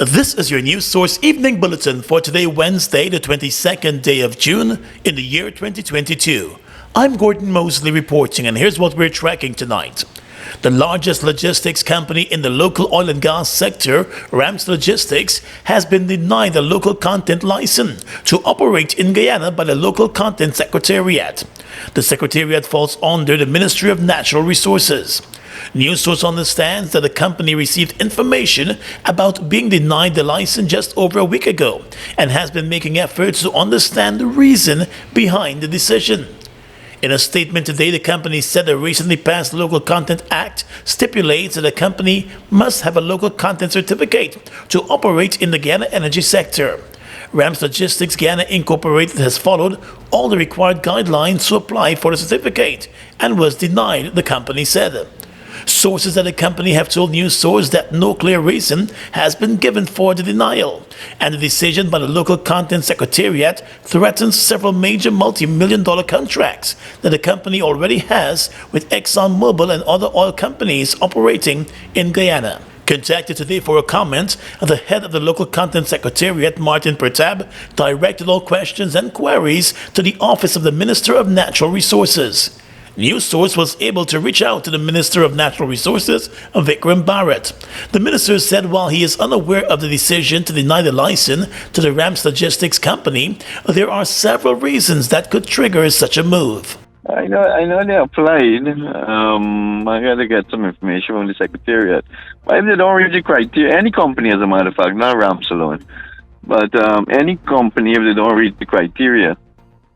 This is your News Source Evening Bulletin for today, Wednesday, the 22nd day of June in the year 2022. I'm Gordon Mosley reporting, and here's what we're tracking tonight. The largest logistics company in the local oil and gas sector, Rams Logistics, has been denied a local content license to operate in Guyana by the local content secretariat. The secretariat falls under the Ministry of Natural Resources. News source understands that the company received information about being denied the license just over a week ago and has been making efforts to understand the reason behind the decision. In a statement today, the company said the recently passed Local Content Act stipulates that a company must have a local content certificate to operate in the Guyana energy sector. Rams Logistics Guyana Incorporated has followed all the required guidelines to apply for the certificate and was denied, the company said. Sources at the company have told News Source that no clear reason has been given for the denial, and the decision by the local content secretariat threatens several major multi-million-dollar contracts that the company already has with ExxonMobil and other oil companies operating in Guyana. Contacted today for a comment, the head of the local content secretariat, Martin Pertab, directed all questions and queries to the Office of the Minister of Natural Resources. News Source was able to reach out to the Minister of Natural Resources, Vikram Bharat. The minister said while he is unaware of the decision to deny the license to the Rams Logistics company, there are several reasons that could trigger such a move. I know they applied. I got to get some information from the Secretariat. But if they don't reach the criteria, any company as a matter of fact, not Rams alone, but any company, if they don't reach the criteria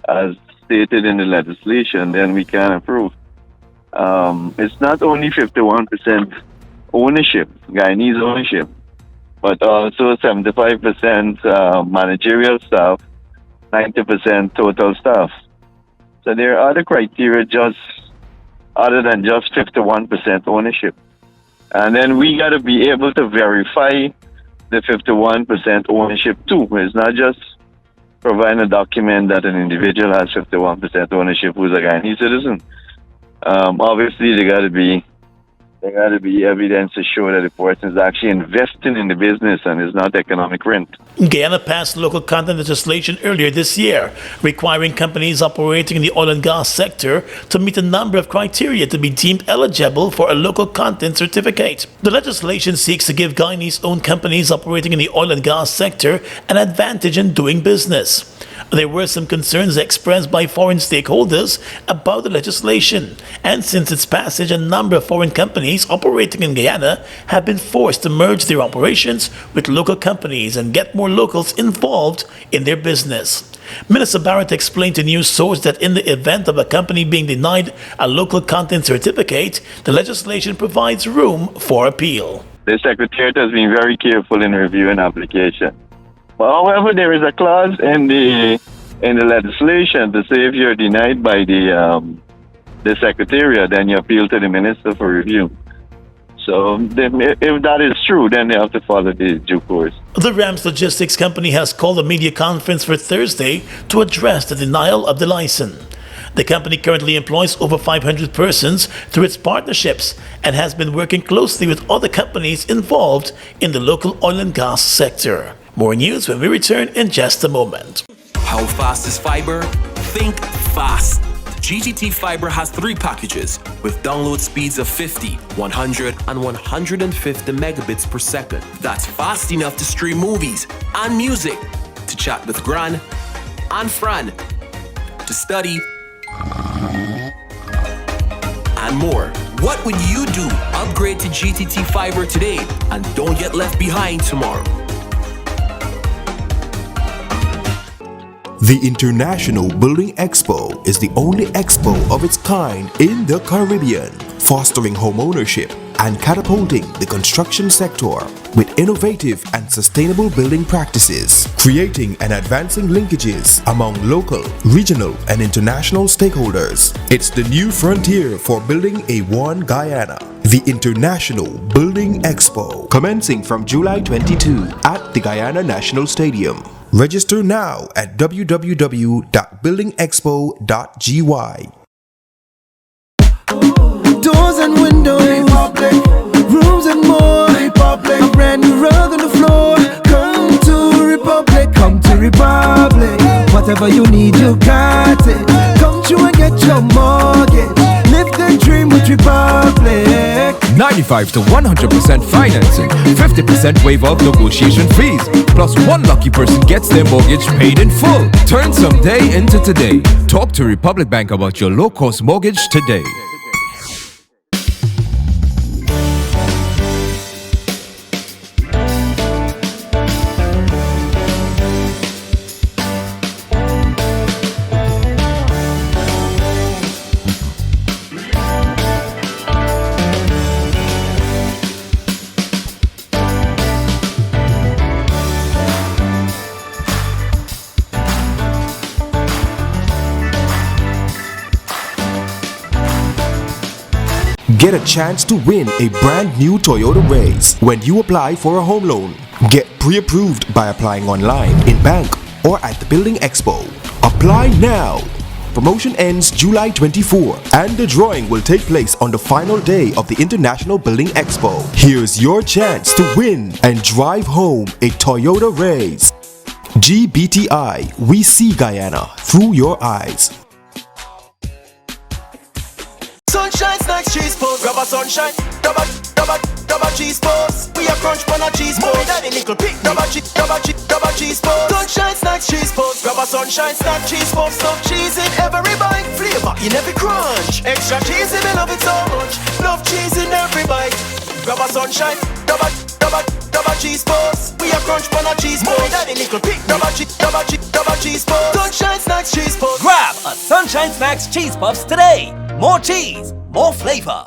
as stated in the legislation, then we can approve. It's not only 51% ownership, Guyanese ownership, but also 75% managerial staff, 90% total staff. So there are other criteria just other than just 51% ownership. And then we got to be able to verify the 51% ownership too. It's not just providing a document that an individual has 51% ownership who's a Guyanese citizen. Obviously, there got to be evidence to show that the person is actually investing in the business and is not economic rent. Guyana passed local content legislation earlier this year, requiring companies operating in the oil and gas sector to meet a number of criteria to be deemed eligible for a local content certificate. The legislation seeks to give Guyanese-owned companies operating in the oil and gas sector an advantage in doing business. There were some concerns expressed by foreign stakeholders about the legislation, and since its passage, a number of foreign companies operating in Guyana have been forced to merge their operations with local companies and get more locals involved in their business. Minister Barrett explained to News Source that in the event of a company being denied a local content certificate, the legislation provides room for appeal. The Secretariat has been very careful in reviewing application. However, there is a clause in the legislation to say if you're denied by the Secretariat, then you appeal to the Minister for review. So if that is true, then they have to follow the due course. The Rams Logistics company has called a media conference for Thursday to address the denial of the license. The company currently employs over 500 persons through its partnerships and has been working closely with other companies involved in the local oil and gas sector. More news when we return in just a moment. How fast is fiber? Think fast. GTT Fiber has 3 packages with download speeds of 50, 100, and 150 megabits per second. That's fast enough to stream movies and music, to chat with Gran and Fran, to study, and more. What would you do? Upgrade to GTT Fiber today and don't get left behind tomorrow. The International Building Expo is the only expo of its kind in the Caribbean, fostering homeownership and catapulting the construction sector with innovative and sustainable building practices, creating and advancing linkages among local, regional, and international stakeholders. It's the new frontier for building a One Guyana. The International Building Expo, commencing from July 22 at the Guyana National Stadium. Register now at www.buildingexpo.gy. Doors and windows, rooms and more, a brand new rug on the floor. whatever you need, you got it. Come through and get your mortgage. Live the dream with Republic. 95 to 100% financing, 50% waiver of negotiation fees, plus one lucky person gets their mortgage paid in full. Turn someday into today. Talk to Republic Bank about your low-cost mortgage today. Get a chance to win a brand new Toyota Race when you apply for a home loan. Get pre-approved by applying online, in bank, or at the Building Expo. Apply now. Promotion ends July 24 and the drawing will take place on the final day of the International Building Expo. Here's your chance to win and drive home a Toyota Race. GBTI, we see Guyana through your eyes. Sunshine snacks, cheese balls, grab a sunshine, double cheese balls. We a crunch pan a cheese balls. Daddy nickel pick, double cheese balls. Sunshine snacks, cheese balls, grab a sunshine snack, cheese balls. Stuff cheese in every bite, flavor in every crunch. Extra cheese in me love it so much. Love cheese in every bite. Grab a sunshine, double cheese balls. We a crunch pan a cheese balls. Daddy nickel pick, double cheese balls. Sunshine snacks, cheese balls. Grab a Sunshine Snacks Cheese Puffs today. More cheese, more flavor.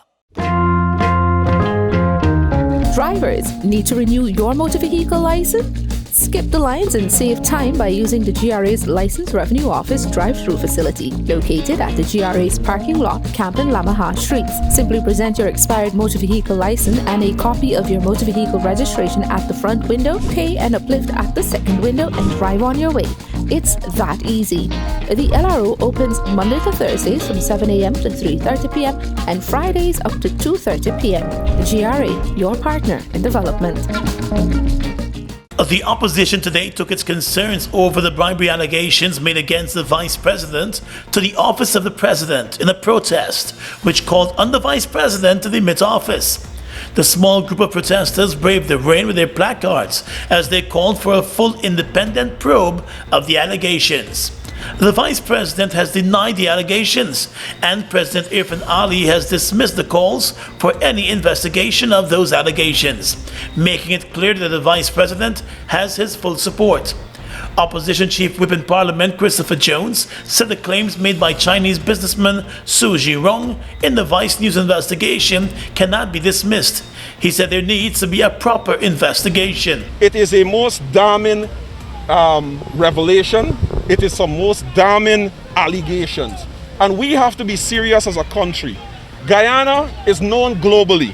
Drivers, need to renew your motor vehicle license? Skip the lines and save time by using the GRA's License Revenue Office drive-through facility located at the GRA's parking lot, Camp and Lamaha Streets. Simply present your expired motor vehicle license and a copy of your motor vehicle registration at the front window, pay and uplift at the second window, and drive on your way. It's that easy. The LRO opens Monday to Thursdays from 7 a.m. to 3:30 p.m. and Fridays up to 2:30 p.m. GRA, your partner in development. The opposition today took its concerns over the bribery allegations made against the Vice President to the Office of the President in a protest, which called on the Vice President to demit office. The small group of protesters braved the rain with their placards as they called for a full independent probe of the allegations. The Vice President has denied the allegations, and President Irfan Ali has dismissed the calls for any investigation of those allegations, making it clear that the Vice President has his full support. Opposition Chief Whip in Parliament Christopher Jones said the claims made by Chinese businessman Su Zhirong in the Vice News investigation cannot be dismissed. He said there needs to be a proper investigation. It is a most damning revelation. It is some most damning allegations. And we have to be serious as a country. Guyana is known globally.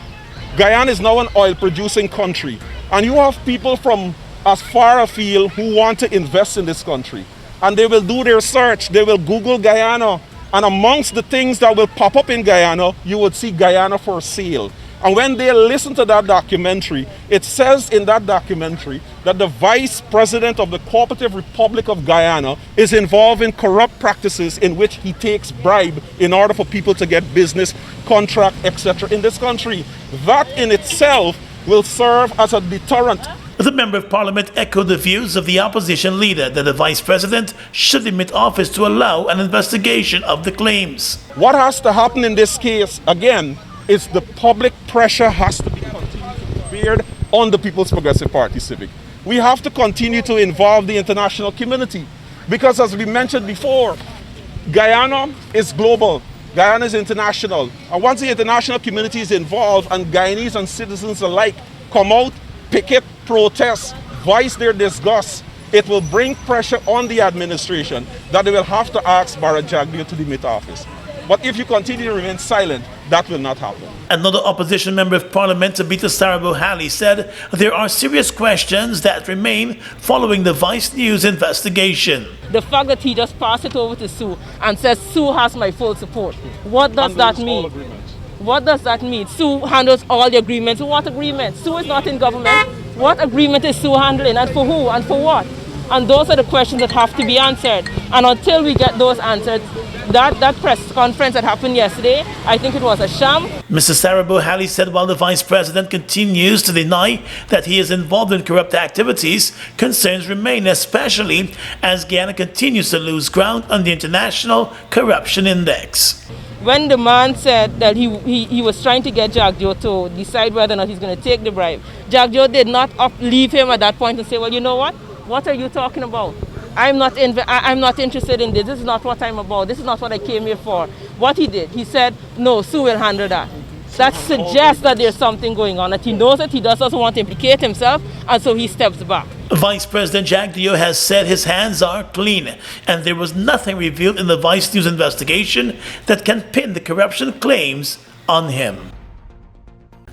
Guyana is now an oil-producing country. And you have people from as far afield who want to invest in this country. And they will do their search. They will Google Guyana. And amongst the things that will pop up in Guyana, you would see Guyana for sale. And when they listen to that documentary, it says in that documentary that the Vice President of the Cooperative Republic of Guyana is involved in corrupt practices in which he takes bribe in order for people to get business, contract, etc. in this country. That in itself will serve as a deterrent. The Member of Parliament echoed the views of the opposition leader that the Vice President should demit office to allow an investigation of the claims. What has to happen in this case, again, is the public pressure has to be continued beared on the People's Progressive Party Civic. We have to continue to involve the international community because, as we mentioned before, Guyana is global, Guyana is international. And once the international community is involved and Guyanese and citizens alike come out, picket, protest, voice their disgust, it will bring pressure on the administration that they will have to ask Barra Jagdeo to demit office. But if you continue to remain silent, that will not happen. Another opposition member of Parliament, Tabitha Sarabo-Halley, said there are serious questions that remain following the Vice News investigation. The fact that he just passed it over to Sue and says Sue has my full support. What does that mean? What does that mean? Sue handles all the agreements. What agreements? Sue is not in government. What agreement is Sue handling, and for who and for what? And those are the questions that have to be answered. And until we get those answers, that press conference that happened yesterday, I think it was a sham. Mr. Sarabo Halley said while the Vice President continues to deny that he is involved in corrupt activities, concerns remain, especially as Guyana continues to lose ground on the International Corruption Index. When the man said that he was trying to get Jagjo to decide whether or not he's going to take the bribe, Jagjo did not leave him at that point and say, well, you know what? What are you talking about? I'm not interested in this. This is not what I'm about. This is not what I came here for. What he did, he said, no, Sue will handle that. That suggests that there's something going on, that he knows that he doesn't want to implicate himself, and so he steps back. Vice President Jagdeo has said his hands are clean, and there was nothing revealed in the Vice News investigation that can pin the corruption claims on him.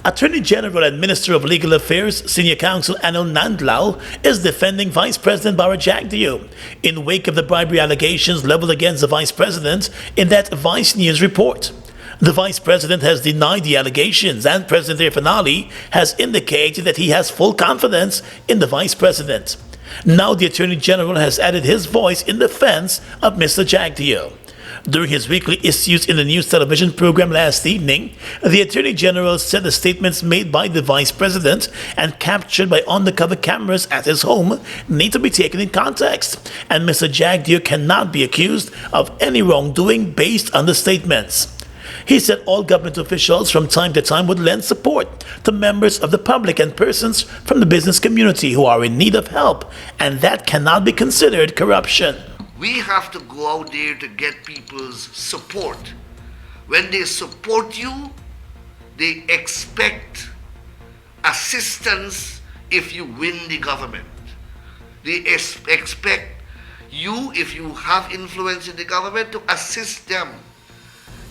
Attorney General and Minister of Legal Affairs Senior Counsel Anil Nandlal is defending Vice President Bara Jagdeo in wake of the bribery allegations leveled against the Vice President in that Vice News report. The Vice President has denied the allegations, and President Irfaan Ali has indicated that he has full confidence in the Vice President. Now the Attorney General has added his voice in defense of Mr. Jagdeo. During his weekly Issues in the News television program last evening, the Attorney General said the statements made by the Vice President and captured by undercover cameras at his home need to be taken in context, and Mr. Jagdeo cannot be accused of any wrongdoing based on the statements. He said all government officials from time to time would lend support to members of the public and persons from the business community who are in need of help, and that cannot be considered corruption. We have to go out there to get people's support. When they support you, they expect assistance if you win the government. They expect you, if you have influence in the government, to assist them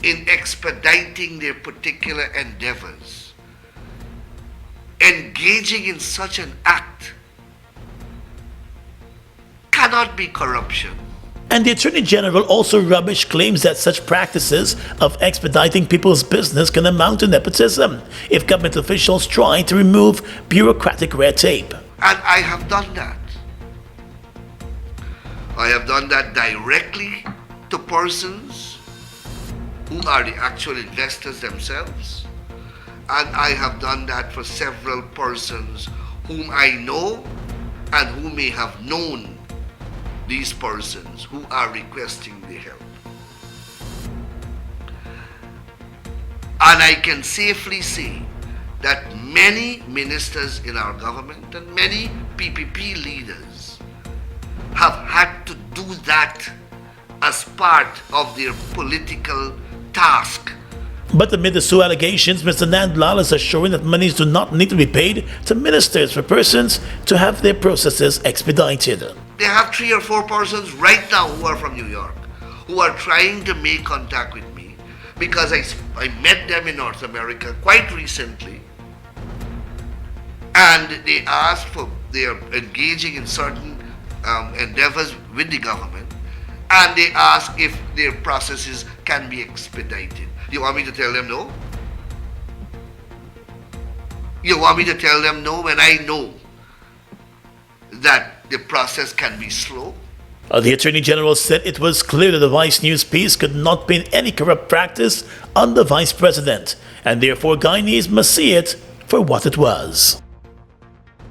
in expediting their particular endeavors. Engaging in such an act cannot be corruption. And the Attorney General also rubbished claims that such practices of expediting people's business can amount to nepotism if government officials try to remove bureaucratic red tape. And I have done that. I have done that directly to persons who are the actual investors themselves. And I have done that for several persons whom I know and who may have known these persons who are requesting the help. And I can safely say that many ministers in our government and many PPP leaders have had to do that as part of their political task. But amid the Sue allegations, Mr. Nandlal is assuring that monies do not need to be paid to ministers for persons to have their processes expedited. They have 3 or 4 persons right now who are from New York who are trying to make contact with me because I met them in North America quite recently, and they asked for, they are engaging in certain endeavors with the government, and they ask if their processes can be expedited. You want me to tell them no? You want me to tell them no when I know that the process can be slow? The Attorney General said it was clear that the Vice News piece could not pin any corrupt practice on the Vice President, and therefore Guyanese must see it for what it was.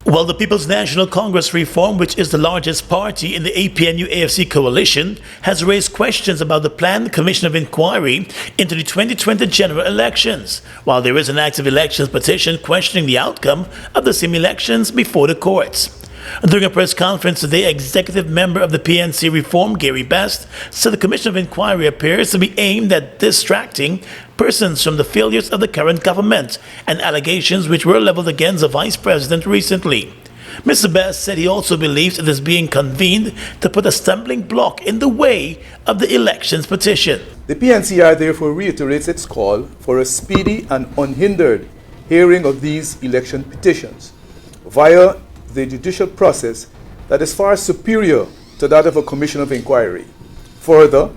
Well, the People's National Congress Reform, which is the largest party in the APNU-AFC coalition, has raised questions about the planned Commission of Inquiry into the 2020 general elections, while there is an active elections petition questioning the outcome of the same elections before the courts. During a press conference today, executive member of the PNC Reform, Gary Best, said the Commission of Inquiry appears to be aimed at distracting persons from the failures of the current government and allegations which were leveled against the Vice President recently. Mr. Best said he also believes it is being convened to put a stumbling block in the way of the elections petition. The PNCR therefore reiterates its call for a speedy and unhindered hearing of these election petitions via the judicial process that is far superior to that of a commission of inquiry. Further,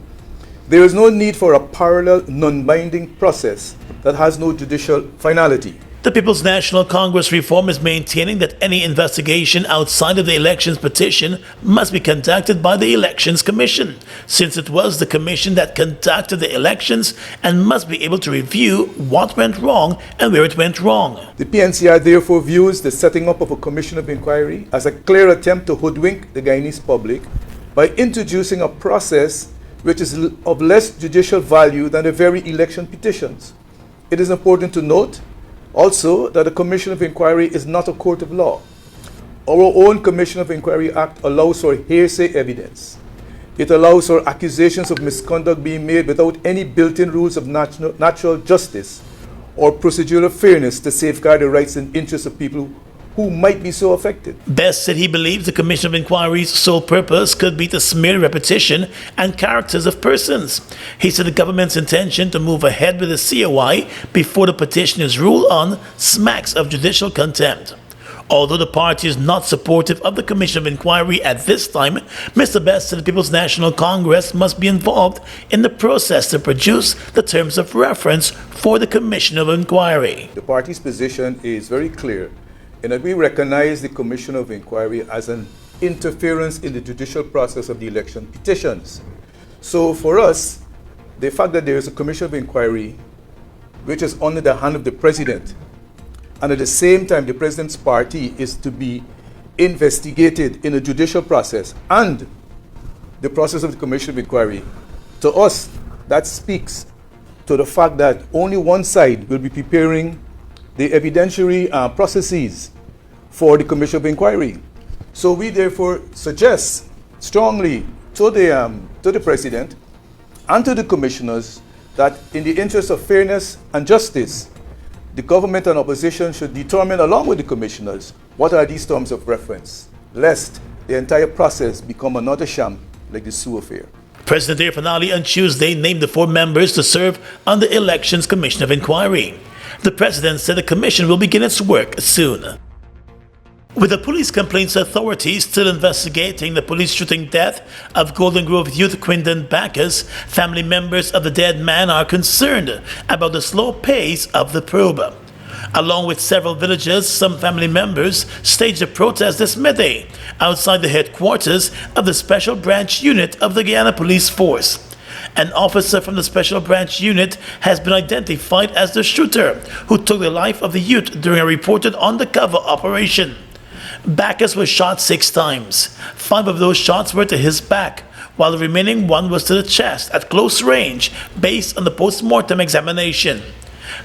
there is no need for a parallel non-binding process that has no judicial finality. The People's National Congress Reform is maintaining that any investigation outside of the elections petition must be conducted by the Elections Commission, since it was the commission that conducted the elections and must be able to review what went wrong and where it went wrong. The PNCR therefore views the setting up of a commission of inquiry as a clear attempt to hoodwink the Guyanese public by introducing a process which is of less judicial value than the very election petitions. It is important to note also that a commission of inquiry is not a court of law. Our own Commission of Inquiry Act allows for hearsay evidence. It allows for accusations of misconduct being made without any built-in rules of natural justice or procedural fairness to safeguard the rights and interests of people who might be so affected. Best said he believes the Commission of Inquiry's sole purpose could be to smear the reputation and characters of persons. He said the government's intention to move ahead with the COI before the petition is ruled on smacks of judicial contempt. Although the party is not supportive of the Commission of Inquiry at this time, Mr. Best said the People's National Congress must be involved in the process to produce the terms of reference for the Commission of Inquiry. The party's position is very clear in that we recognize the Commission of Inquiry as an interference in the judicial process of the election petitions. So for us, the fact that there is a Commission of Inquiry which is under the hand of the President, and at the same time the President's party is to be investigated in a judicial process and the process of the Commission of Inquiry, to us that speaks to the fact that only one side will be preparing the evidentiary processes for the Commission of Inquiry. So we therefore suggest strongly to the President and to the commissioners that in the interest of fairness and justice, the government and opposition should determine along with the commissioners what are these terms of reference, lest the entire process become another sham like the Sioux affair. President Air Finale on Tuesday named the 4 members to serve on the Elections Commission of Inquiry. The president said the commission will begin its work soon. With the police complaints authorities still investigating the police shooting death of Golden Grove youth Quindon Bacchus, family members of the dead man are concerned about the slow pace of the probe. Along with several villagers, some family members staged a protest this midday outside the headquarters of the Special Branch Unit of the Guyana Police Force. An officer from the Special Branch Unit has been identified as the shooter who took the life of the youth during a reported undercover operation. Bacchus was shot 6 times. 5 of those shots were to his back, while the remaining one was to the chest at close range based on the post-mortem examination.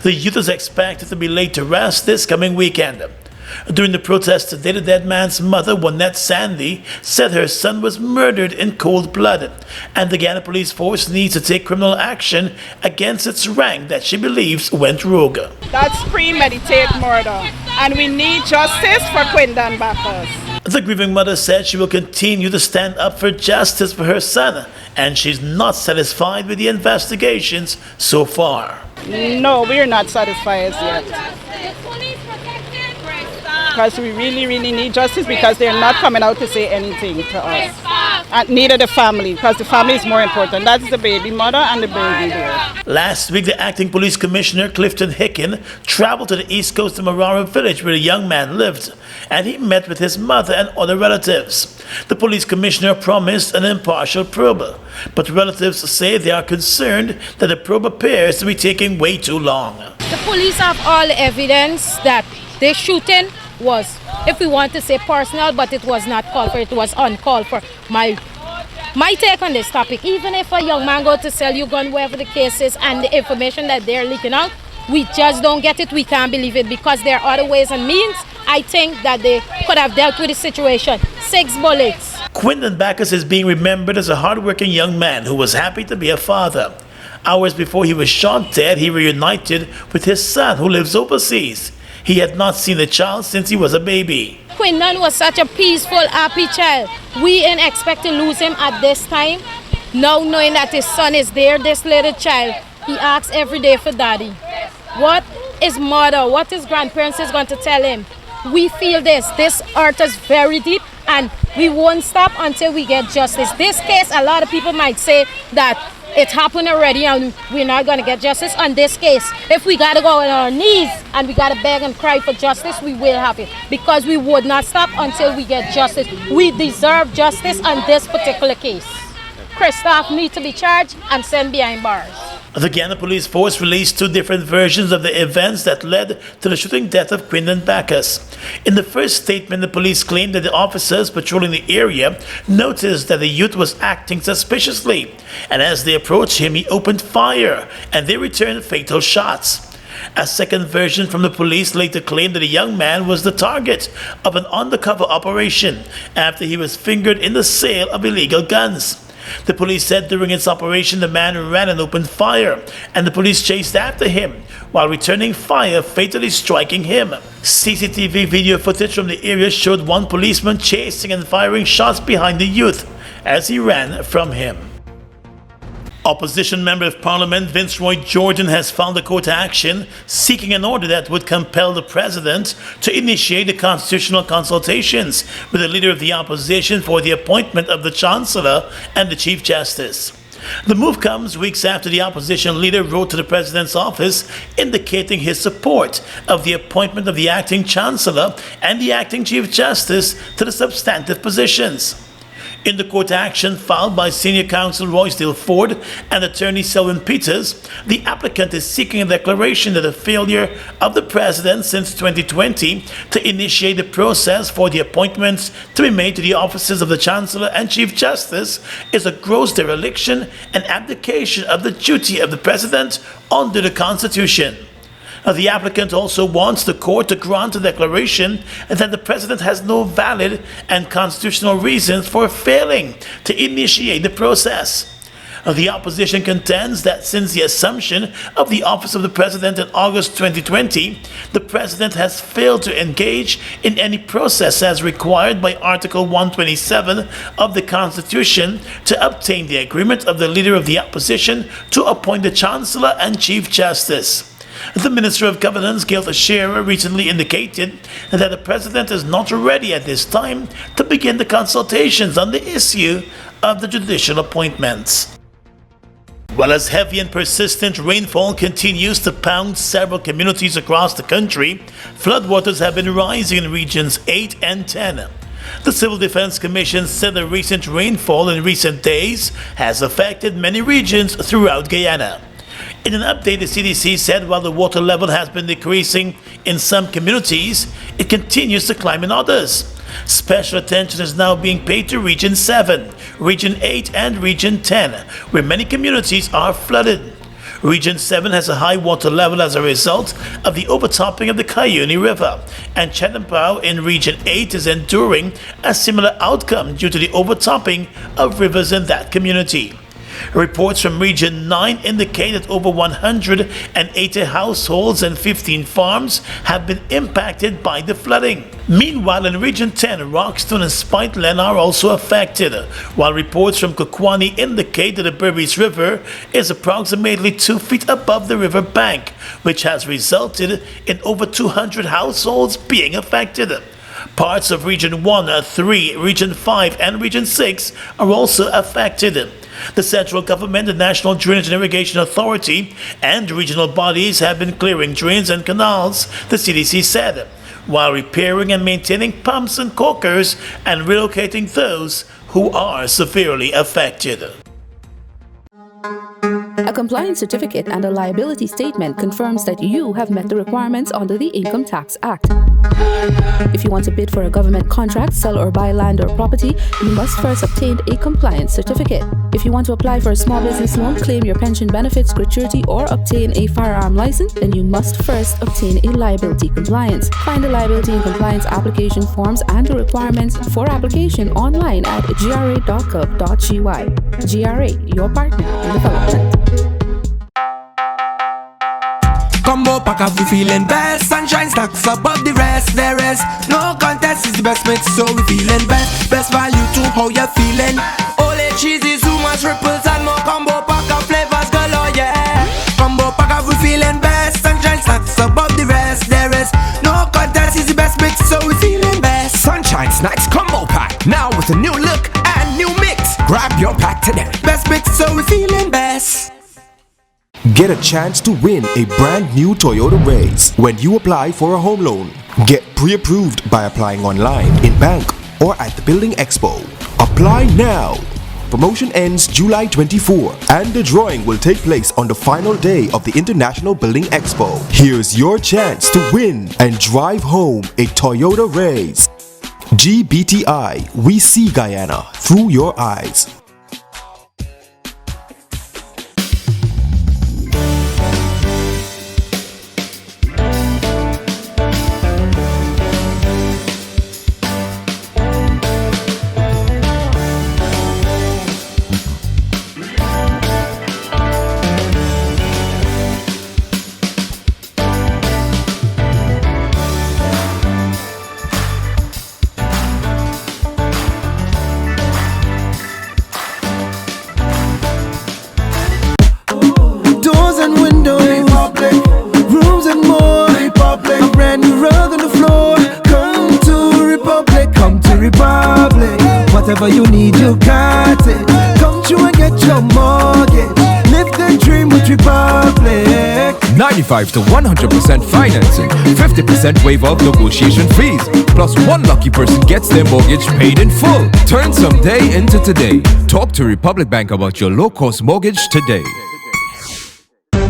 The youth is expected to be laid to rest this coming weekend. During the protest today, the dead man's mother, Juanette Sandy, said her son was murdered in cold blood, and the Guyana Police Force needs to take criminal action against its rank that she believes went rogue. That's premeditated murder, and we need justice for Quindon Bacchus. The grieving mother said she will continue to stand up for justice for her son, and she's not satisfied with the investigations so far. No, we're not satisfied yet. Because we really, really need justice, because they're not coming out to say anything to us. And neither the family, because the family is more important. That's the baby mother and the baby there. Last week, the acting police commissioner, Clifton Hicken, traveled to the east coast of Marara village where the young man lived, and he met with his mother and other relatives. The police commissioner promised an impartial probe, but relatives say they are concerned that the probe appears to be taking way too long. The police have all the evidence that the shooting was, if we want to say personal, but it was not called for, it was uncalled for. My take on this topic, even if a young man go to sell you gun, wherever the case is, and the information that they're leaking out, we just don't get it, we can't believe it, because there are other ways and means. I think that they could have dealt with the situation. 6 bullets. Quindon Bacchus is being remembered as a hardworking young man who was happy to be a father. Hours before he was shot dead, he reunited with his son who lives overseas. He had not seen the child since he was a baby. Quindon was such a peaceful, happy child. We didn't expect to lose him at this time. Now knowing that his son is there, this little child, he asks every day for daddy. What his mother, what his grandparents is going to tell him. We feel this hurt us very deep, and we won't stop until we get justice. This case, a lot of people might say that it happened already and we're not going to get justice on this case. If we got to go on our knees and we got to beg and cry for justice, we will have it, because we would not stop until we get justice. We deserve justice on this particular case. Christoph needs to be charged and sent behind bars. The Guyana Police Force released two different versions of the events that led to the shooting death of Quinton Bacchus. In the first statement, the police claimed that the officers patrolling the area noticed that the youth was acting suspiciously, and as they approached him, he opened fire, and they returned fatal shots. A second version from the police later claimed that the young man was the target of an undercover operation after he was fingered in the sale of illegal guns. The police said during its operation the man ran and opened fire, and the police chased after him while returning fire, fatally striking him. CCTV video footage from the area showed one policeman chasing and firing shots behind the youth as he ran from him. Opposition Member of Parliament Vince Roy Jordan has filed a court action seeking an order that would compel the President to initiate the constitutional consultations with the Leader of the Opposition for the appointment of the Chancellor and the Chief Justice. The move comes weeks after the opposition leader wrote to the President's office indicating his support of the appointment of the acting Chancellor and the acting Chief Justice to the substantive positions. In the court action filed by Senior Counsel Roysdale Ford and Attorney Selwyn Peters, the applicant is seeking a declaration that the failure of the President since 2020 to initiate the process for the appointments to be made to the offices of the Chancellor and Chief Justice is a gross dereliction and abdication of the duty of the President under the Constitution. The applicant also wants the court to grant a declaration that the President has no valid and constitutional reasons for failing to initiate the process. The opposition contends that since the assumption of the office of the President in August 2020, the President has failed to engage in any process as required by Article 127 of the Constitution to obtain the agreement of the Leader of the Opposition to appoint the Chancellor and Chief Justice. The Minister of Governance, Gail Teixeira, recently indicated that the President is not ready at this time to begin the consultations on the issue of the judicial appointments. Well, as heavy and persistent rainfall continues to pound several communities across the country, floodwaters have been rising in regions 8 and 10. The Civil Defense Commission said the recent rainfall in recent days has affected many regions throughout Guyana. In an update, the CDC said while the water level has been decreasing in some communities, it continues to climb in others. Special attention is now being paid to Region 7, Region 8, and Region 10, where many communities are flooded. Region 7 has a high water level as a result of the overtopping of the Cayuni River, and Chedampao in Region 8 is enduring a similar outcome due to the overtopping of rivers in that community. Reports from Region 9 indicate that over 180 households and 15 farms have been impacted by the flooding. Meanwhile, in Region 10, Rockstone and Spiteland are also affected, while reports from Kukwani indicate that the Berbice River is approximately 2 feet above the river bank, which has resulted in over 200 households being affected. Parts of Region 1, 3, Region 5, and Region 6 are also affected. The central government, the National Drainage and Irrigation Authority, and regional bodies have been clearing drains and canals, the CDC said, while repairing and maintaining pumps and corkers and relocating those who are severely affected. A compliance certificate and a liability statement confirms that you have met the requirements under the Income Tax Act. If you want to bid for a government contract, sell or buy land or property, you must first obtain a compliance certificate. If you want to apply for a small business loan, claim your pension benefits, gratuity, or obtain a firearm license, then you must first obtain a liability compliance. Find the liability and compliance application forms and the requirements for application online at gra.gov.gy. GRA, your partner in development. Combo pack of we feeling best. Sunshine stacks above the rest. There is no contest, is the best mix, so we feeling best. Best value to how you feeling. Ole cheesy, too much ripples and more. Combo pack of flavors galore, yeah. Combo pack of we feeling best. Sunshine stacks above the rest. There is no contest, is the best mix, so we feeling best. Sunshine Snacks Combo Pack, now with a new look and new mix. Grab your pack today. Best mix, so we feeling best. Get a chance to win a brand new Toyota Race when you apply for a home loan. Get pre-approved by applying online, in bank, or at the Building Expo. Apply now. Promotion ends July 24 and the drawing will take place on the final day of the International Building Expo. Here's your chance to win and drive home a Toyota Race. GBTI, we see Guyana through your eyes. Whatever you need, you got it. Come through and get your mortgage. Live the dream with Republic. 95 to 100% financing, 50% waiver of negotiation fees, plus one lucky person gets their mortgage paid in full. Turn someday into today. Talk to Republic Bank about your low-cost mortgage today.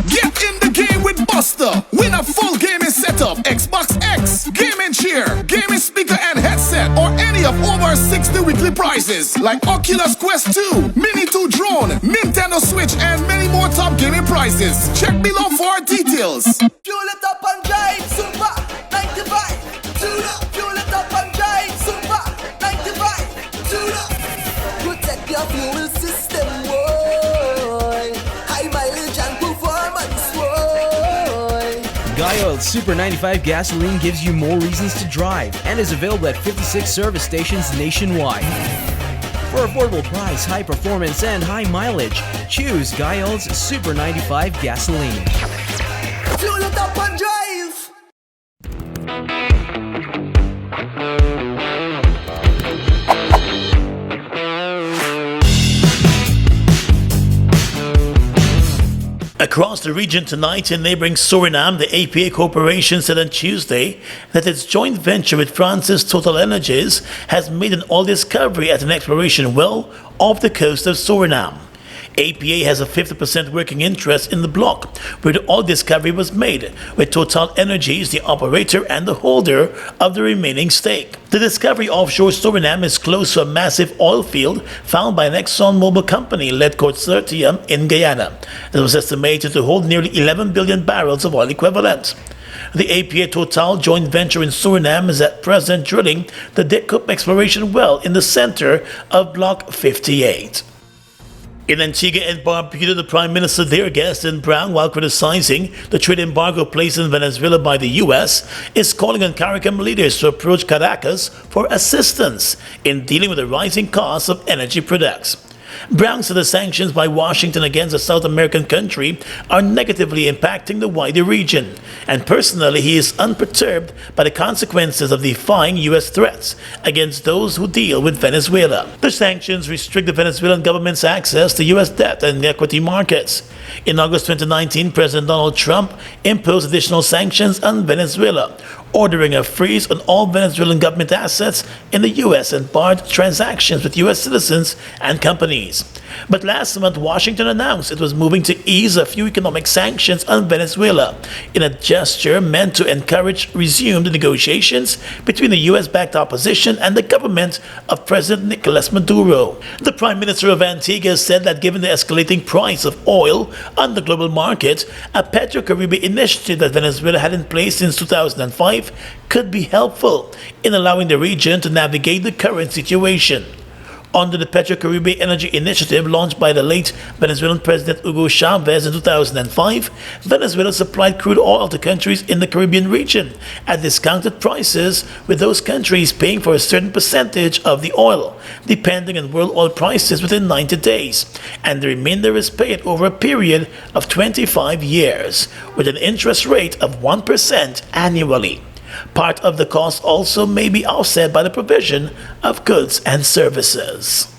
Get in the game with Buster. Win a full gaming setup, Xbox X, gaming chair, gaming speaker and headset, or any of over 60 weekly prizes like Oculus Quest 2, Mini 2 drone, Nintendo Switch, and many more top gaming prizes. Check below for details. Fuel it up and drive, Super 95. Tune up, fuel it up and drive, Super 95. Tune up. Protect your fuel system, boy. High mileage and performance, boy. Guyana's Super 95 gasoline gives you more reasons to drive and is available at 56 service stations nationwide. For affordable price, high performance, and high mileage, choose Guyana's Super 95 gasoline. Fuel it up and drive. Across the region tonight in neighboring Suriname, the APA Corporation said on Tuesday that its joint venture with France's Total Energies has made an oil discovery at an exploration well off the coast of Suriname. APA has a 50% working interest in the block where the oil discovery was made, with Total Energies the operator and the holder of the remaining stake. The discovery offshore Suriname is close to a massive oil field found by an ExxonMobil company led consortium in Guyana that was estimated to hold nearly 11 billion barrels of oil equivalent. The APA Total joint venture in Suriname is at present drilling the Dikup exploration well in the center of Block 58. In Antigua and Barbuda, the Prime Minister there, Gaston Brown, while criticizing the trade embargo placed in Venezuela by the U.S., is calling on CARICOM leaders to approach Caracas for assistance in dealing with the rising costs of energy products. Brown said the sanctions by Washington against the South American country are negatively impacting the wider region, and personally he is unperturbed by the consequences of defying U.S. threats against those who deal with Venezuela. The sanctions restrict the Venezuelan government's access to U.S. debt and equity markets. In August 2019, President Donald Trump imposed additional sanctions on Venezuela, ordering a freeze on all Venezuelan government assets in the U.S. and barred transactions with U.S. citizens and companies. But last month, Washington announced it was moving to ease a few economic sanctions on Venezuela in a gesture meant to encourage resumed negotiations between the U.S.-backed opposition and the government of President Nicolas Maduro. The Prime Minister of Antigua said that given the escalating price of oil on the global market, a Petro-Caribbean initiative that Venezuela had in place since 2005 could be helpful in allowing the region to navigate the current situation. Under the Petro-Caribbean Energy Initiative launched by the late Venezuelan President Hugo Chavez in 2005, Venezuela supplied crude oil to countries in the Caribbean region at discounted prices, with those countries paying for a certain percentage of the oil, depending on world oil prices within 90 days, and the remainder is paid over a period of 25 years, with an interest rate of 1% annually. Part of the cost also may be offset by the provision of goods and services.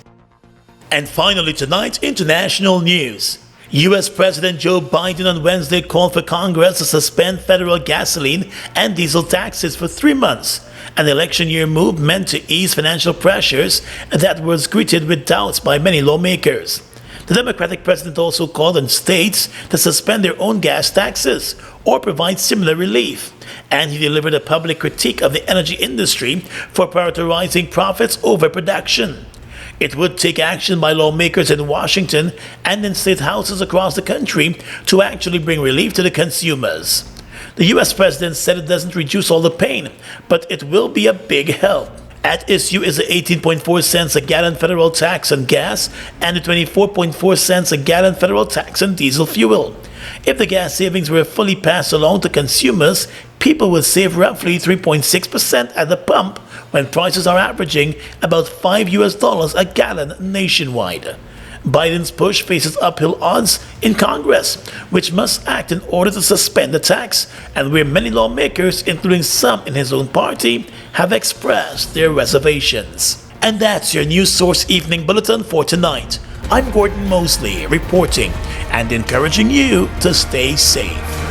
And finally tonight, international news. U.S. President Joe Biden on Wednesday called for Congress to suspend federal gasoline and diesel taxes for 3 months, an election year move meant to ease financial pressures that was greeted with doubts by many lawmakers. The Democratic president also called on states to suspend their own gas taxes or provide similar relief, and he delivered a public critique of the energy industry for prioritizing profits over production. It would take action by lawmakers in Washington and in state houses across the country to actually bring relief to the consumers. The U.S. president said it doesn't reduce all the pain, but it will be a big help. At issue is the 18.4 cents a gallon federal tax on gas and the 24.4 cents a gallon federal tax on diesel fuel. If the gas savings were fully passed along to consumers, people would save roughly 3.6% at the pump when prices are averaging about $5 a gallon nationwide. Biden's push faces uphill odds in Congress, which must act in order to suspend the tax, and where many lawmakers, including some in his own party, have expressed their reservations. And that's your News Source Evening Bulletin for tonight. I'm Gordon Mosley, reporting and encouraging you to stay safe.